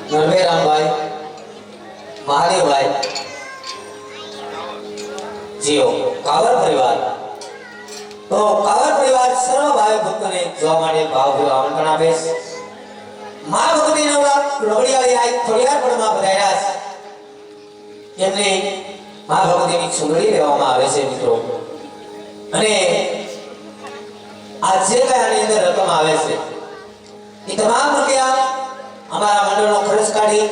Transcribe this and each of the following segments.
નરવેરામભાઈ Mahadevbhai Jio cover પરિવાર તો cover પરિવાર સર્વ ભાઈ ભક્તોને જોવા માટે ભાવભર્યું આમંત્રણ આપે છે મા ભગવતીના રવડિયાળી આ ખોડિયાર પણમાં પધાર્યા છે એમને મા ભગવતીની ચુંદડી લેવામાં આવે છે મિત્રો અને આ જે કઈ આની અંદર રકમ આવે છે એ તમામ રૂપિયા અમારા મંડળનો ખર્ચ કાઢી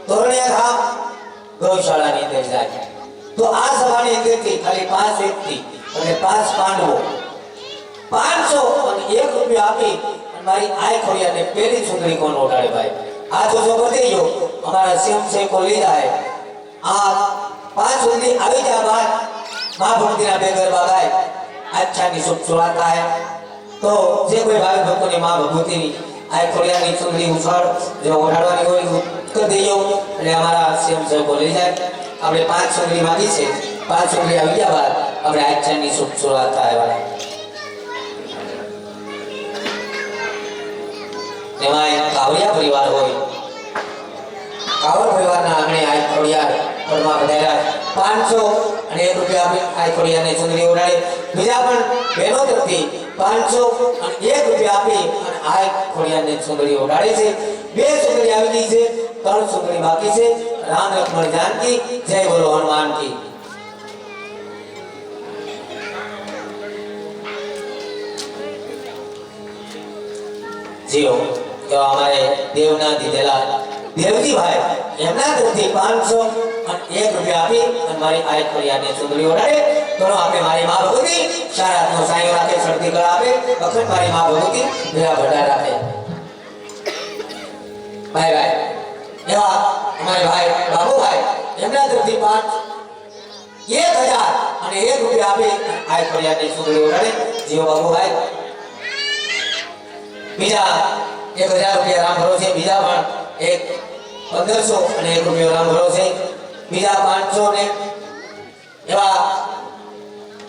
તોરણિયા ધામ ગૌશાળાની અંદર જાય તો આ સભાની અંદરથી ખાલી 5 વ્યક્તિ અને 5 પાંડવો 501 રૂપિયા આપી અને મારી આય ખોડિયાને પહેલી ચુંદડી કોણ ઓઢાડે ભાઈ આ જો બધી ગયો અમારા સેમ સે કો લઈ જાય આ 5 ચુંદડી આવી જાય બાદ મા ભગવતીના બે ગરબા ગાય આચ્છાની શુભ શુરુઆત થાય તો જે કોઈ ભાઈ ભક્તોની મા ભગવતીની આ ખોડિયાની ચુંદડી ઉછાળ જો ઓઢાડવાની હોય કરી દઈયો એટલે અમારા સેમ સે કો લઈ જાય આપણે 5 ચુંદડી માંગી છે 5 ચુંદડી આવી ગયા બાદ આપણે આચ્છાની શુભ શુરુઆત થાય વાળા તેમાં કાવડિયા પરિવાર હોય કાવડ પરિવારના આંગણે આ ખોડિયાર પરમાં બધાયા 501 રૂપિયા આપી આ ખોડિયાને ચુંદડી ઓઢાડે બીજા પણ બહેનો તરફથી 501 રૂપિયા આપી અને આ ખોડિયાને ચુંદડી ઓઢાડે છે 2 ચુંદડી આવી ગઈ છે 3 ચુંદડી બાકી છે રામ લક્ષ્મણ જાનકી જય બોલો હનુમાન કી જીઓ તો અમારે દેવના દીધેલા દેવજી ભાઈ એમના તરફથી 501 રૂપિયા આપી અને મારી આ ખોડિયાને ચુંદડી ઓઢાડે તો આપણે મારી મા ભગવતી શારાતનો સાયો રાખે શરતી કળા આપે વખત મારી મા ભગવતી મેરા ભડા રાખે ભાઈ ભાઈ એવા અમારે ભાઈ બાબુભાઈ એમના તરફથી 1000 અને 1 રૂપિયા આપી આ ખોડિયાને ચુંદડી ઓઢાડે જીઓ બાબુભાઈ બીજા 1000 રૂપિયા રામ ભરોસે બીજા પણ એક 1500 અને 1 રૂપિયો રામ ભરોસે બીજા 500 ને એવા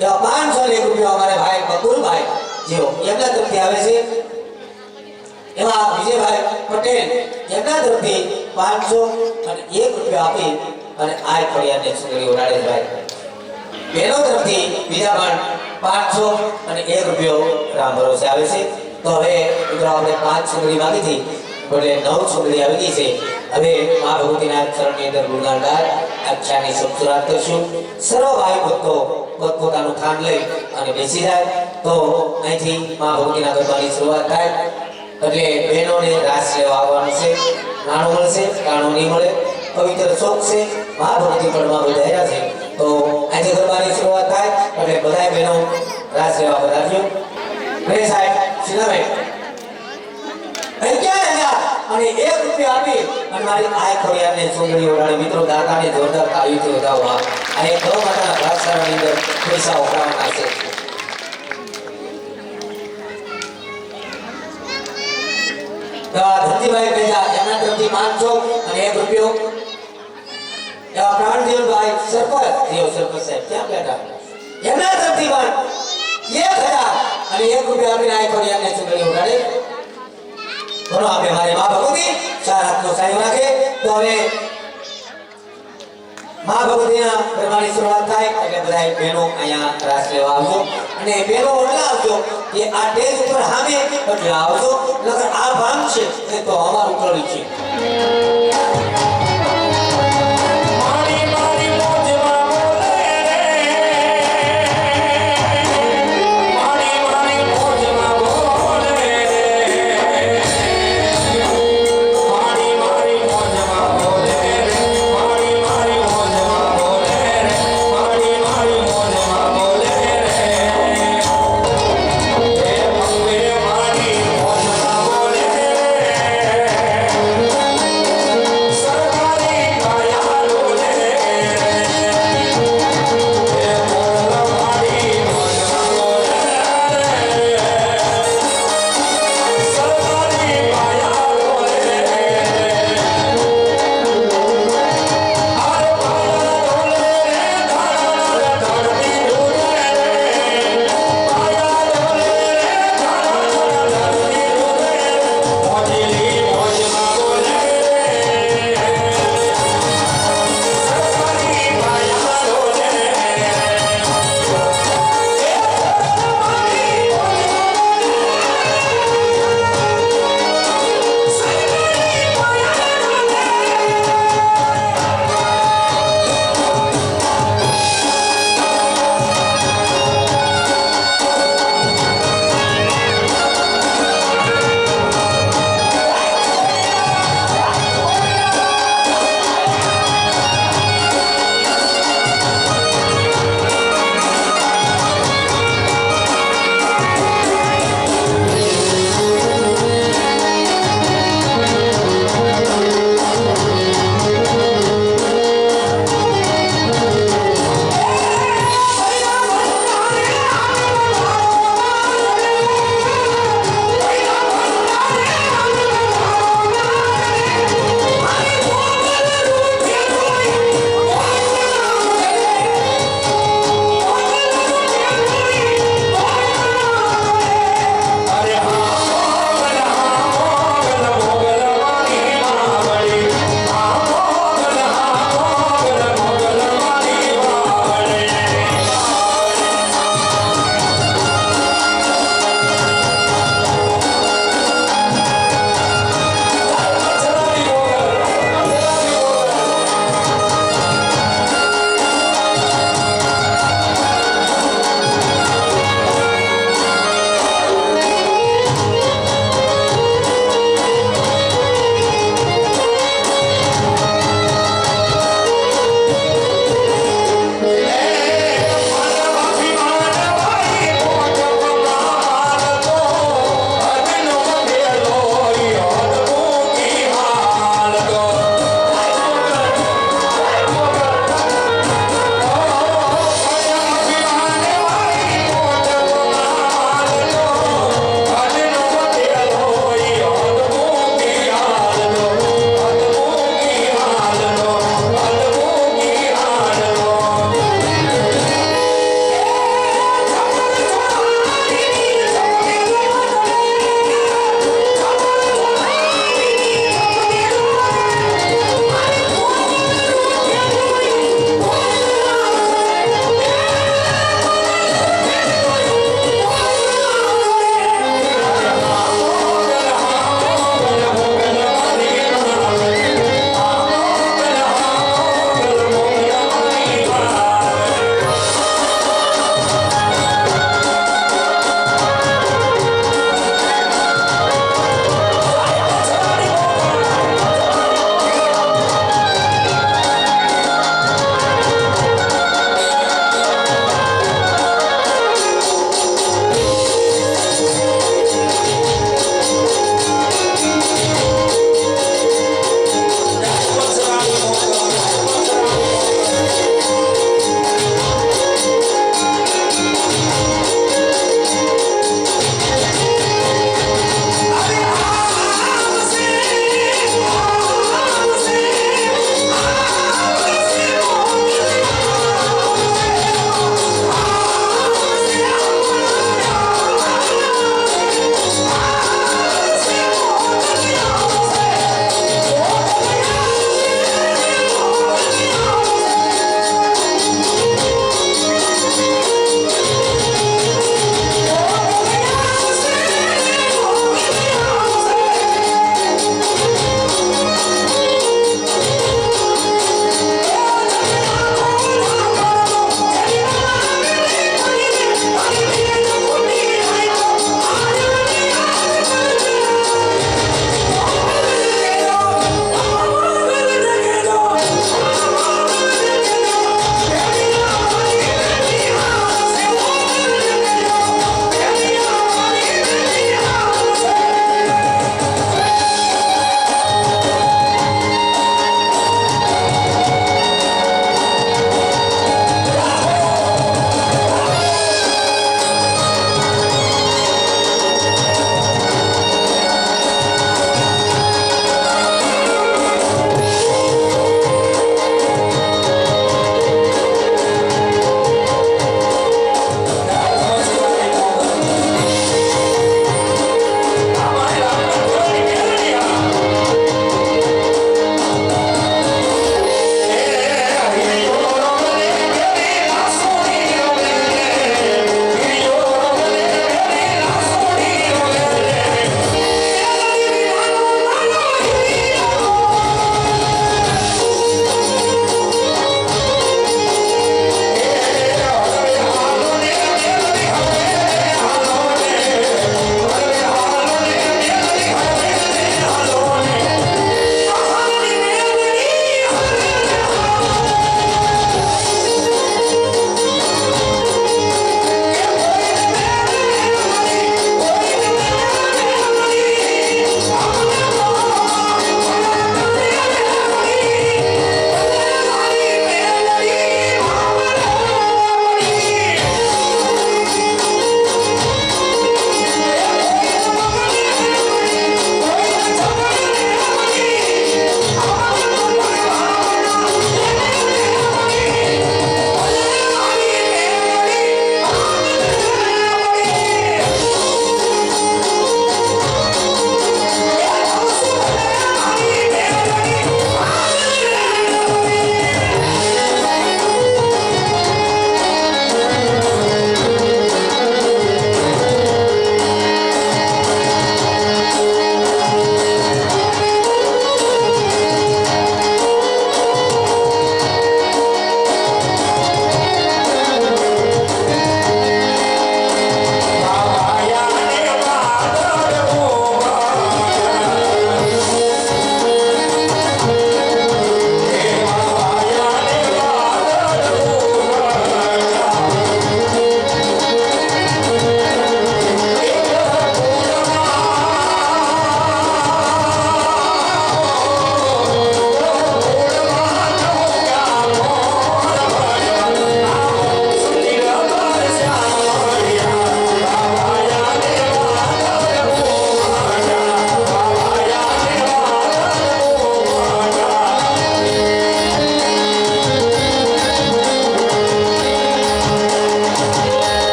500 અને 1 રૂપિયો અમારે ભાઈ બકુલભાઈ જેઓ એમના તરફથી આવે છે એવા વિજયભાઈ પટેલ એમના તરફથી 500 અને 1 રૂપિયો આપી અને આ ખોડિયાને ચુંદડી ઓઢાડે છે ભાઈ બહેનો તરફથી બીજા પણ 500 અને 1 રૂપિયો રામ ભરોસે આવે છે તો હવે મિત્રો આપણે 5 ચુંદડી માંગી હતી એટલે 9 ચુંદડી આવી ગઈ છે હવે મા ભગવતીના ચરણની અંદર ગુણગાન ગાય આખ્યાની શુભ શુરુઆત કરશું સર્વ ભાઈ ભક્તો પોતપોતાનું સ્થાન લઈ અને બેસી જાય તો અહીંથી મા ભગવતીના ગરબાની શરૂઆત થાય એટલે બહેનોને રાસ લેવા આવવાનું છે નાણું મળશે કાણું નહીં મળે પવિત્ર શોક છે મા ભગવતી પળમાં વધાર્યા છે તો અહીંથી ગરબાની શરૂઆત થાય એટલે બધા બહેનો રાસ લેવા પધારજો રે સાહેબ સિનાભાઈ 11,000 અને 1 રૂપિયા આપી અને મારી આ ખોડિયાને ચુંદડી ઓઢાડે મિત્રો દાતાને જોરદાર તાળીઓથી વધાવવા અને ગૌ માતાના ઘાસચારાની અંદર પૈસા ઉઘરાવવાના છે ધનજીભાઈ પેજા એમના તરફથી 500 અને 1 રૂપિયો એવા પ્રાણદેવભાઈ સરપંચ જીઓ સરપંચ સાહેબ ક્યાં બેઠા એમના તરફથી પણ 1000 અને 1 રૂપિયા આપીને આ ખોડિયાને ચુંદડી ઓઢાડે બોલો આપણે મારી મા ભગવતી ચાર હાથનો સાયો રાખે તો હવે મા ભગવતીના ગરબાની શરૂઆત થાય એટલે બધા બહેનો અહીંયા રાસ લેવા આવજો અને બહેનો ઓલા આવજો કે આ સ્ટેજ ઉપર સામે એટલે આવજો નકર આ ભાંગ છે એ તો અમારું કળી છે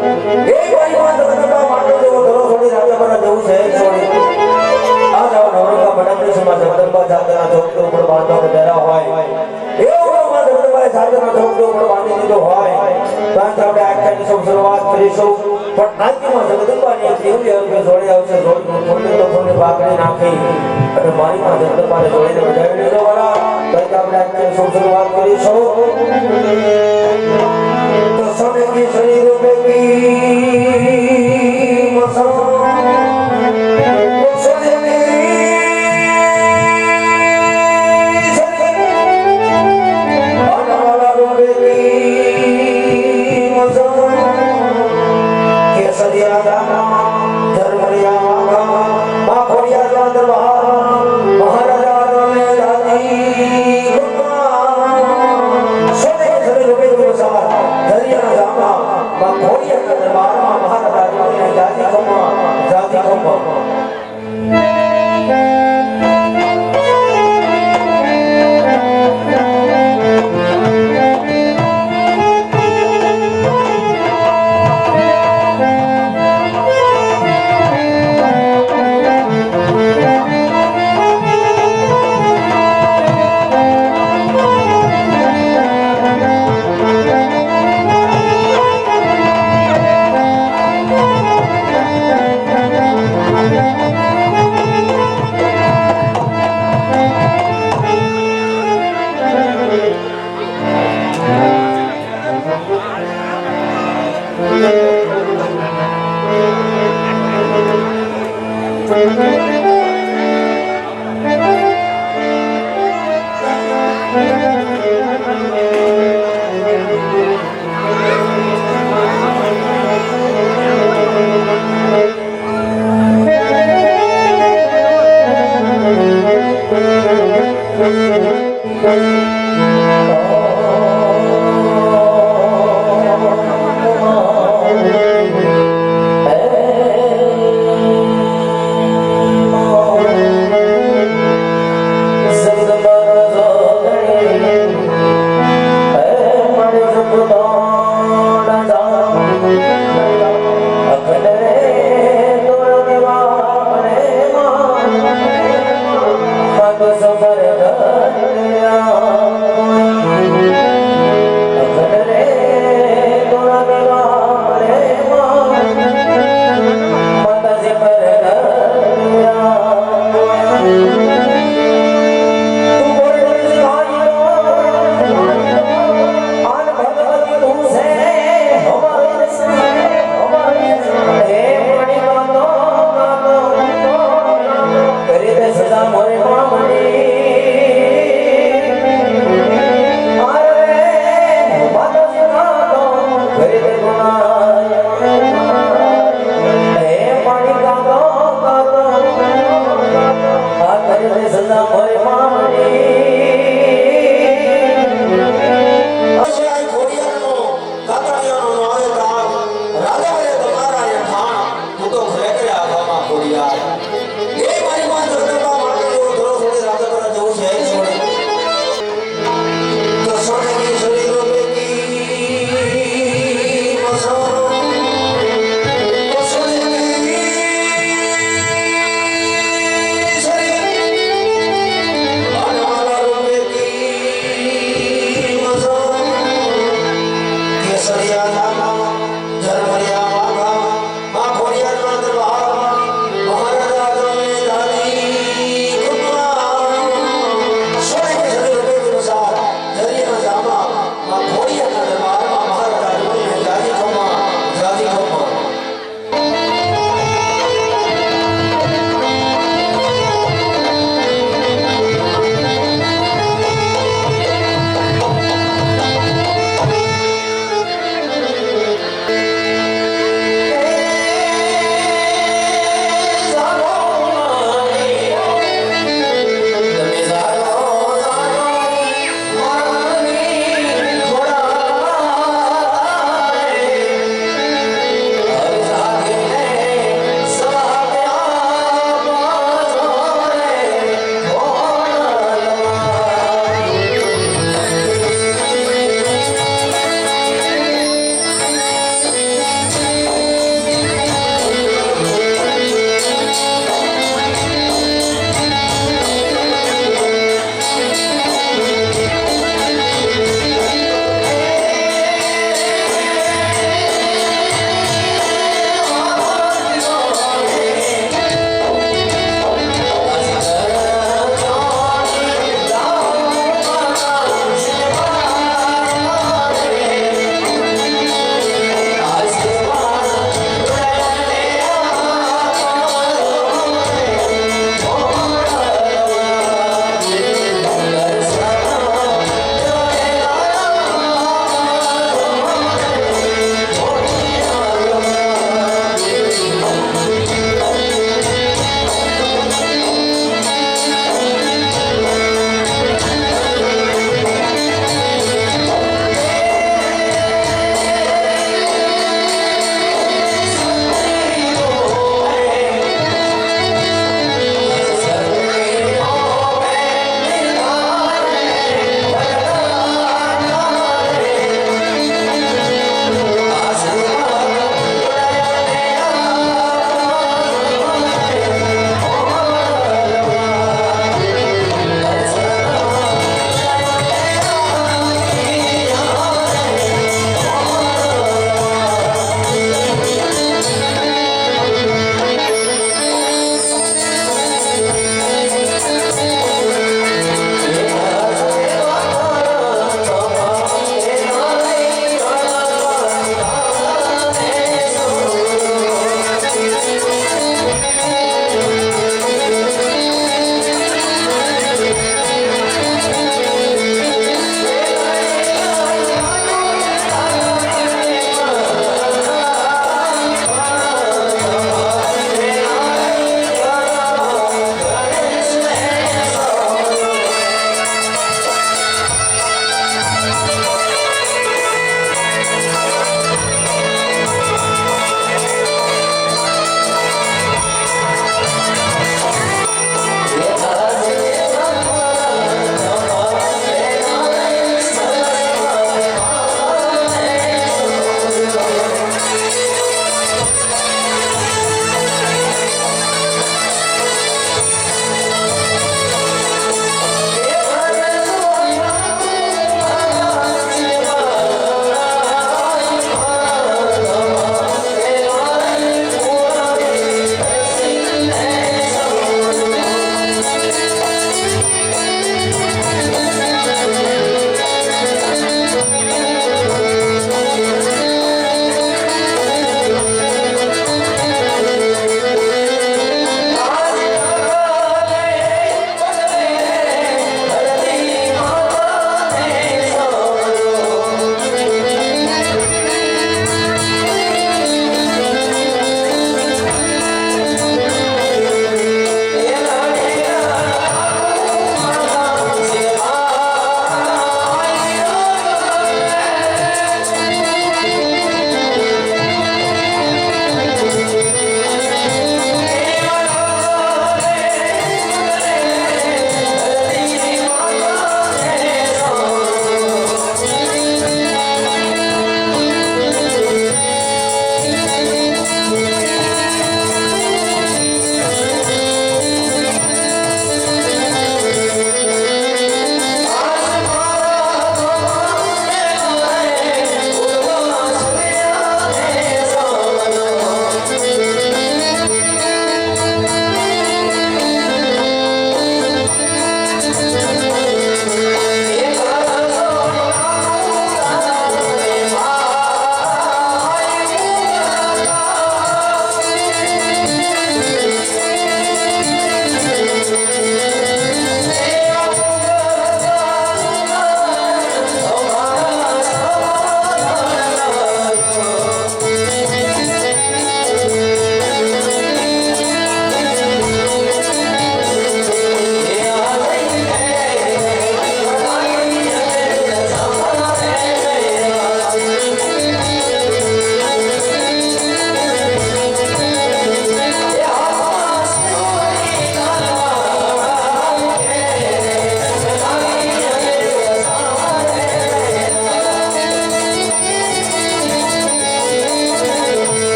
એ મારી માં જગદંબા માટો જેવો ધરો છોડી રાજાપરા જેવું છે છોડી આ જાવ નવરંગા બડાપડી સમાજ જગદંબા જાતના ચોકડી ઉપર બાંધવા બેરા હોય એવું માં જગદંબાએ જાતના ચોકડી ઉપર બાંધી દીધો હોય તો આપણે આખ્યાનની સૌ શરૂઆત કરીશું પણ નાટ્યમાં જગદંબાની એક એવી અંગે જોડી આવશે જોડી થોડી તો થોડી ભાગડી નાખી અને મારી માં જગદંબાને જોડીને બજાવી લીધો વાળા તો આપણે આખ્યાનની સૌ શરૂઆત કરીશું तो सोने की शरीर पे की मौसम सोने की शरीर आने वाला रूपे की मौसम केसरिया दाना धर्मरिया मांगा माँ खोड़िया का दरबार महाराजा ने दादी सोने के शरीर पे की मौसम दरिया जामा खोड़िया का दरबार महाराजा ने दादी को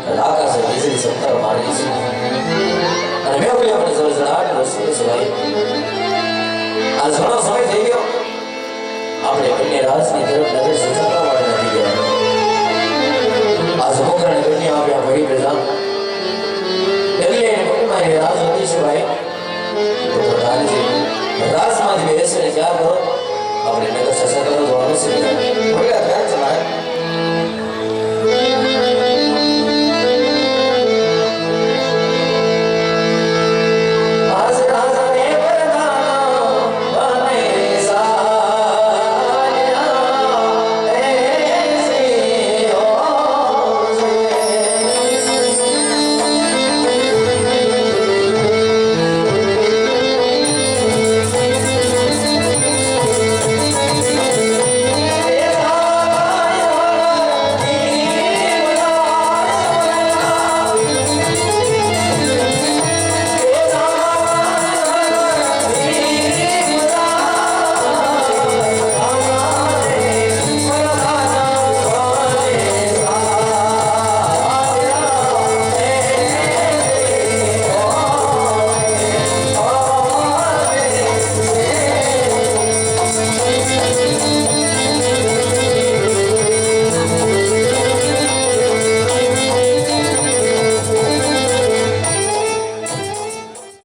આકાશે વીજળી સત્તર મારી છે અને મેં આપણે જળજળાટ વસ્તુ સિવાય આજ ઘણો સમય થઈ ગયો આપણે બંને રાજની તરફ નજર સૂચવવા